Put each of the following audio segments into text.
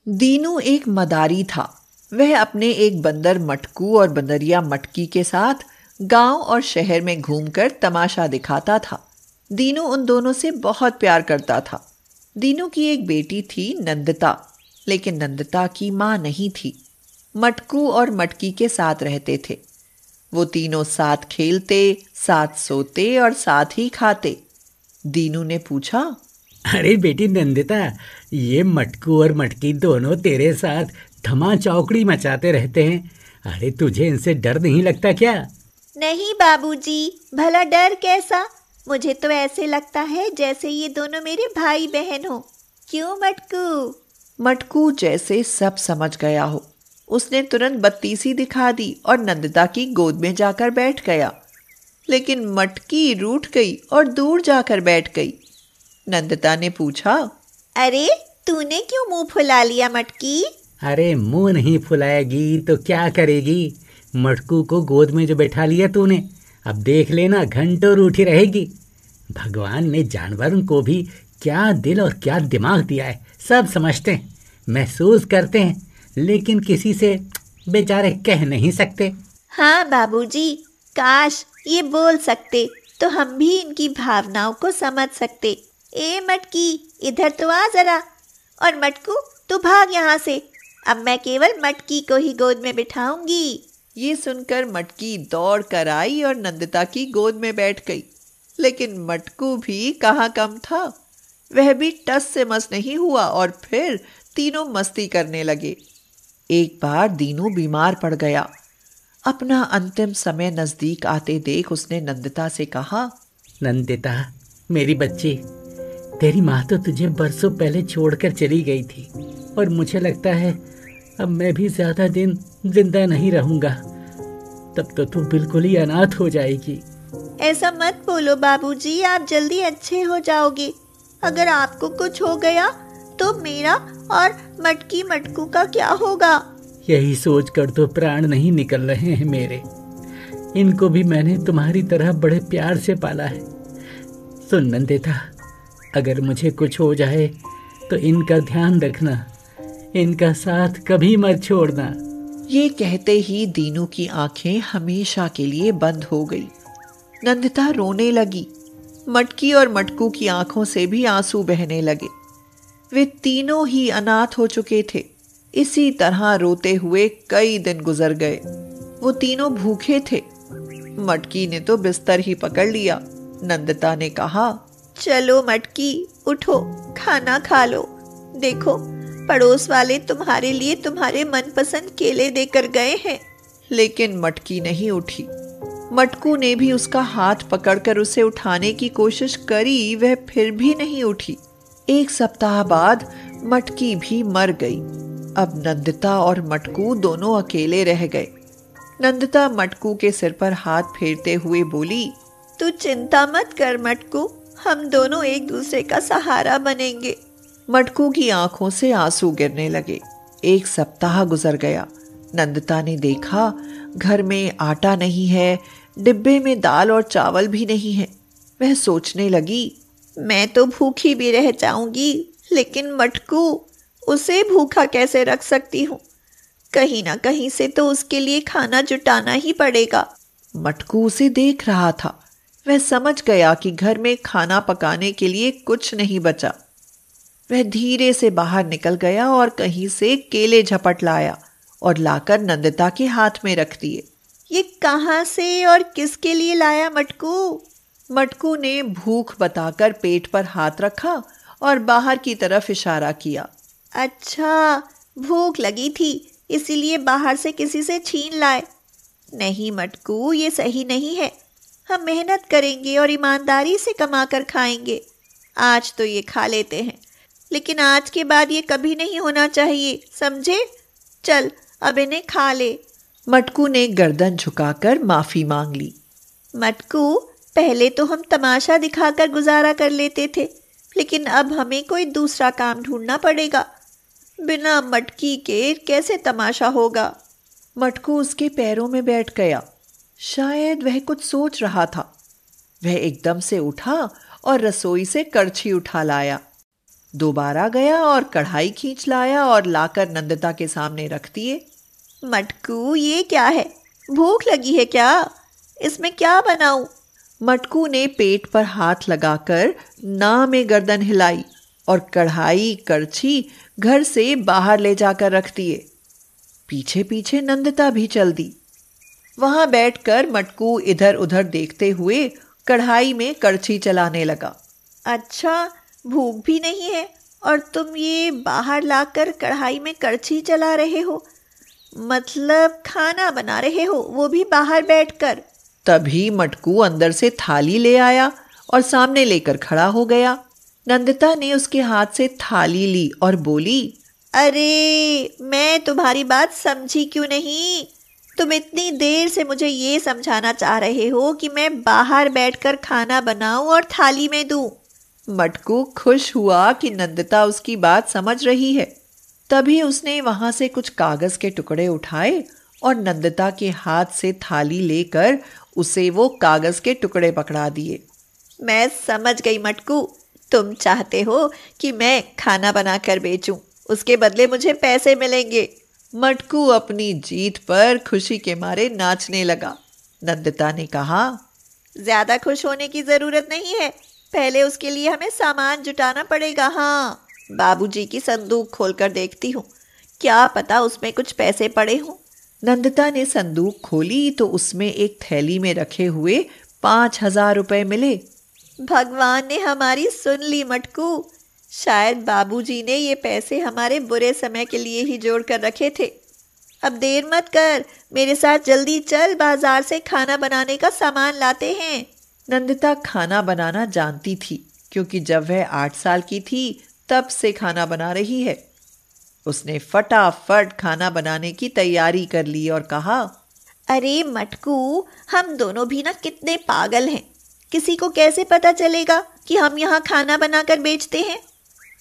दीनू एक मदारी था। वह अपने एक बंदर मटकू और बंदरिया मटकी के साथ गांव और शहर में घूमकर तमाशा दिखाता था। दीनू उन दोनों से बहुत प्यार करता था। दीनू की एक बेटी थी नंदता, लेकिन नंदता की माँ नहीं थी। मटकू और मटकी के साथ रहते थे। वो तीनों साथ खेलते, साथ सोते और साथ ही खाते। दीनू ने पूछा, अरे बेटी नंदिता, ये मटकू और मटकी दोनों तेरे साथ धमा चौकड़ी मचाते रहते हैं। अरे तुझे इनसे डर नहीं लगता क्या? नहीं बाबूजी, भला डर कैसा। मुझे तो ऐसे लगता है जैसे ये दोनों मेरे भाई बहन हो। क्यों मटकू? मटकू जैसे सब समझ गया हो। उसने तुरंत बत्तीसी दिखा दी और नंदिता की गोद में जाकर बैठ गया। लेकिन मटकी रूठ गई और दूर जाकर बैठ गई। नंदिता ने पूछा, अरे तूने क्यों मुंह फुला लिया मटकी? अरे मुंह नहीं फुलाएगी तो क्या करेगी? मटकू को गोद में जो बैठा लिया तूने, अब देख लेना घंटों रूठी रहेगी। भगवान ने जानवरों को भी क्या दिल और क्या दिमाग दिया है, सब समझते हैं, महसूस करते हैं, लेकिन किसी से बेचारे कह नहीं सकते। हाँ बाबूजी, काश ये बोल सकते तो हम भी इनकी भावनाओं को समझ सकते। ए मटकी, इधर तो आ जरा। और मटकू, तू भाग यहाँ से। अब मैं केवल मटकी को ही गोद में बिठाऊंगी। ये सुनकर मटकी दौड़ कर आई और नंदिता की गोद में बैठ गई। लेकिन मटकू भी कहाँ कम था। वह भी टस से मस नहीं हुआ और फिर तीनों मस्ती करने लगे। एक बार दीनू बीमार पड़ गया। अपना अंतिम समय नजदीक आते देख उसने नंदिता से कहा, नंदिता मेरी बच्ची, तेरी माँ तो तुझे बरसों पहले छोड़कर चली गई थी और मुझे लगता है अब मैं भी ज्यादा दिन जिंदा नहीं रहूंगा। तब तो तू बिल्कुल ही अनाथ हो जाएगी। ऐसा मत बोलो बाबूजी, आप जल्दी अच्छे हो जाओगे। अगर आपको कुछ हो गया तो मेरा और मटकी मटकू का क्या होगा? यही सोचकर तो प्राण नहीं निकल रहे हैं मेरे। इनको भी मैंने तुम्हारी तरह बड़े प्यार से पाला है। सुन नंदिता, अगर मुझे कुछ हो जाए तो इनका ध्यान रखना, इनका साथ कभी मत छोड़ना। ये कहते ही दीनू की आंखें हमेशा के लिए बंद हो गई। नंदिता रोने लगी। मटकी और मटकू की आंखों से भी आंसू बहने लगे। वे तीनों ही अनाथ हो चुके थे। इसी तरह रोते हुए कई दिन गुजर गए। वो तीनों भूखे थे। मटकी ने तो बिस्तर ही पकड़ लिया। नंदिता ने कहा, चलो मटकी, उठो, खाना खा लो। देखो, पड़ोस वाले तुम्हारे लिए तुम्हारे मनपसंद केले देकर गए हैं। लेकिन मटकी नहीं उठी। मटकू ने भी उसका हाथ पकड़कर उसे उठाने की कोशिश करी, वह फिर भी नहीं उठी। एक सप्ताह बाद मटकी भी मर गई। अब नंदिता और मटकू दोनों अकेले रह गए। नंदिता मटकू के सिर पर हाथ फेरते हुए बोली, तू चिंता मत कर मटकू, हम दोनों एक दूसरे का सहारा बनेंगे। मटकू की आंखों से आंसू गिरने लगे। एक सप्ताह गुजर गया। नंदिता ने देखा घर में आटा नहीं है, डिब्बे में दाल और चावल भी नहीं है। वह सोचने लगी, मैं तो भूखी भी रह जाऊंगी, लेकिन मटकू, उसे भूखा कैसे रख सकती हूँ? कहीं ना कहीं से तो उसके लिए खाना जुटाना ही पड़ेगा। मटकू उसे देख रहा था। वह समझ गया कि घर में खाना पकाने के लिए कुछ नहीं बचा। वह धीरे से बाहर निकल गया और कहीं से केले झपट लाया और लाकर नंदिता के हाथ में रख दिए। ये कहाँ से और किसके लिए लाया मटकू? मटकू ने भूख बताकर पेट पर हाथ रखा और बाहर की तरफ इशारा किया। अच्छा, भूख लगी थी इसीलिए बाहर से किसी से छीन लाए। नहीं मटकू, ये सही नहीं है। हम मेहनत करेंगे और ईमानदारी से कमा कर खाएंगे। आज तो ये खा लेते हैं, लेकिन आज के बाद ये कभी नहीं होना चाहिए, समझे? चल अब इन्हें खा ले। मटकू ने गर्दन झुकाकर माफी मांग ली। मटकू, पहले तो हम तमाशा दिखाकर गुजारा कर लेते थे, लेकिन अब हमें कोई दूसरा काम ढूंढना पड़ेगा। बिना मटकी के कैसे तमाशा होगा? मटकू उसके पैरों में बैठ गया। शायद वह कुछ सोच रहा था। वह एकदम से उठा और रसोई से करछी उठा लाया। दोबारा गया और कढ़ाई खींच लाया और लाकर नंदिता के सामने रख दिए। मटकू, ये क्या है? भूख लगी है क्या? इसमें क्या बनाऊं? मटकू ने पेट पर हाथ लगाकर ना में गर्दन हिलाई और कढ़ाई करछी घर से बाहर ले जाकर रख दिए। पीछे पीछे नंदिता भी चल दी। वहां बैठकर मटकू इधर उधर देखते हुए कढ़ाई में करछी चलाने लगा। अच्छा, भूख भी नहीं है और तुम ये बाहर लाकर कढ़ाई में करछी चला रहे हो? मतलब खाना बना रहे हो, वो भी बाहर बैठकर? तभी मटकू अंदर से थाली ले आया और सामने लेकर खड़ा हो गया। नंदिता ने उसके हाथ से थाली ली और बोली, अरे, मैं तुम्हारी बात समझी क्यों नहीं? तुम इतनी देर से मुझे ये समझाना चाह रहे हो कि मैं बाहर बैठकर खाना बनाऊं और थाली में दूं। मटकू खुश हुआ कि नंदिता उसकी बात समझ रही है। तभी उसने वहां से कुछ कागज के टुकड़े उठाए और नंदिता के हाथ से थाली लेकर उसे वो कागज के टुकड़े पकड़ा दिए। मैं समझ गई मटकू, तुम चाहते हो कि मैं खाना बनाकर बेचूं, उसके बदले मुझे पैसे मिलेंगे। मटकू अपनी जीत पर खुशी के मारे नाचने लगा। नंदिता ने कहा, ज्यादा खुश होने की जरूरत नहीं है, पहले उसके लिए हमें सामान जुटाना पड़ेगा। हाँ, बाबूजी की संदूक खोलकर देखती हूँ, क्या पता उसमें कुछ पैसे पड़े हों। नंदिता ने संदूक खोली तो उसमें एक थैली में रखे हुए 5,000 रुपए मिले। भगवान ने हमारी सुन ली मटकू, शायद बाबूजी ने ये पैसे हमारे बुरे समय के लिए ही जोड़ कर रखे थे। अब देर मत कर, मेरे साथ जल्दी चल, बाजार से खाना बनाने का सामान लाते हैं। नंदिता खाना बनाना जानती थी क्योंकि जब वह 8 साल की थी तब से खाना बना रही है। उसने फटाफट खाना बनाने की तैयारी कर ली और कहा, अरे मटकू, हम दोनों भी ना कितने पागल हैं। किसी को कैसे पता चलेगा कि हम यहाँ खाना बनाकर बेचते हैं?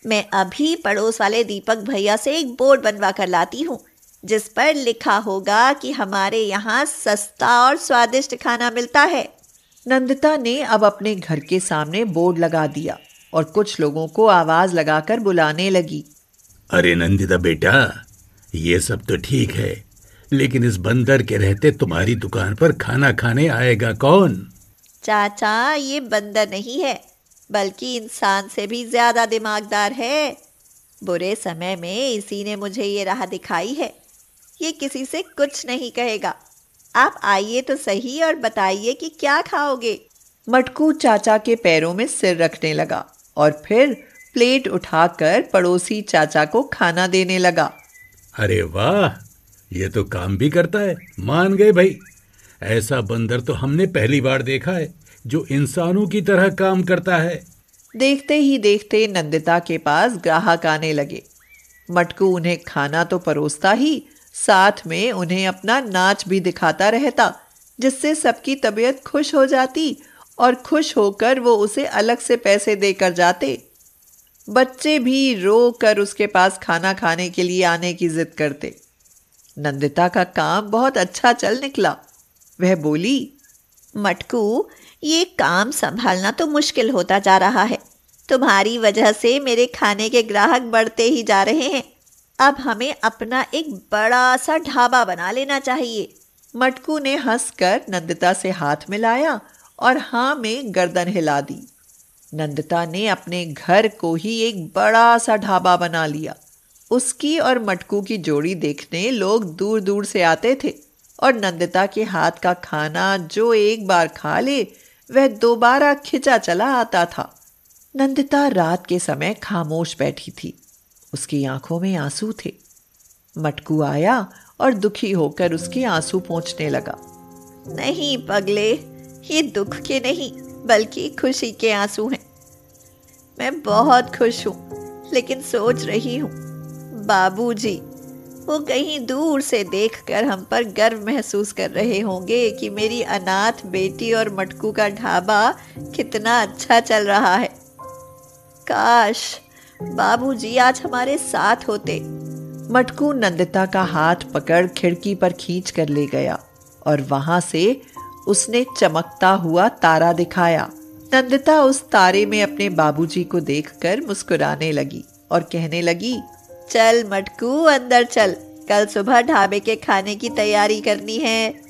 मैं अभी पड़ोस वाले दीपक भैया से एक बोर्ड बनवा कर लाती हूँ जिस पर लिखा होगा कि हमारे यहाँ सस्ता और स्वादिष्ट खाना मिलता है। नंदिता ने अब अपने घर के सामने बोर्ड लगा दिया और कुछ लोगों को आवाज लगाकर बुलाने लगी। अरे नंदिता बेटा, ये सब तो ठीक है, लेकिन इस बंदर के रहते तुम्हारी दुकान पर खाना खाने आएगा कौन? चाचा, ये बंदर नहीं है, बल्कि इंसान से भी ज्यादा दिमागदार है। बुरे समय में इसी ने मुझे ये राह दिखाई है। ये किसी से कुछ नहीं कहेगा। आप आइए तो सही और बताइए कि क्या खाओगे। मटकू चाचा के पैरों में सिर रखने लगा और फिर प्लेट उठाकर पड़ोसी चाचा को खाना देने लगा। अरे वाह, ये तो काम भी करता है। मान गए भाई, ऐसा बंदर तो हमने पहली बार देखा है जो इंसानों की तरह काम करता है। देखते ही देखते नंदिता के पास ग्राहक आने लगे। मटकू उन्हें खाना तो परोसता ही, साथ में उन्हें अपना नाच भी दिखाता रहता, जिससे सबकी तबीयत खुश हो जाती और खुश होकर वो उसे अलग से पैसे देकर जाते। बच्चे भी रो कर उसके पास खाना खाने के लिए आने की जिद करते। नंदिता का काम बहुत अच्छा चल निकला। वह बोली, मटकू, ये काम संभालना तो मुश्किल होता जा रहा है। तुम्हारी वजह से मेरे खाने के ग्राहक बढ़ते ही जा रहे हैं। अब हमें अपना एक बड़ा सा ढाबा बना लेना चाहिए। मटकू ने हंसकर नंदिता से हाथ मिलाया और हाँ में गर्दन हिला दी। नंदिता ने अपने घर को ही एक बड़ा सा ढाबा बना लिया। उसकी और मटकू की जोड़ी देखने लोग दूर दूर से आते थे और नंदिता के हाथ का खाना जो एक बार खा ले वह दोबारा खिंचा चला आता था। नंदिता रात के समय खामोश बैठी थी। उसकी आंखों में आंसू थे। मटकू आया और दुखी होकर उसके आंसू पोंछने लगा। नहीं पगले, ये दुख के नहीं बल्कि खुशी के आंसू हैं। मैं बहुत खुश हूँ, लेकिन सोच रही हूँ बाबूजी, वो कहीं दूर से देखकर हम पर गर्व महसूस कर रहे होंगे कि मेरी अनाथ बेटी और मटकू का ढाबा कितना अच्छा चल रहा है। काश बाबूजी आज हमारे साथ होते। मटकू नंदिता का हाथ पकड़ खिड़की पर खींच कर ले गया और वहां से उसने चमकता हुआ तारा दिखाया। नंदिता उस तारे में अपने बाबूजी को देखकर मुस्कुराने लगी और कहने लगी, चल मटकू अंदर चल, कल सुबह ढाबे के खाने की तैयारी करनी है।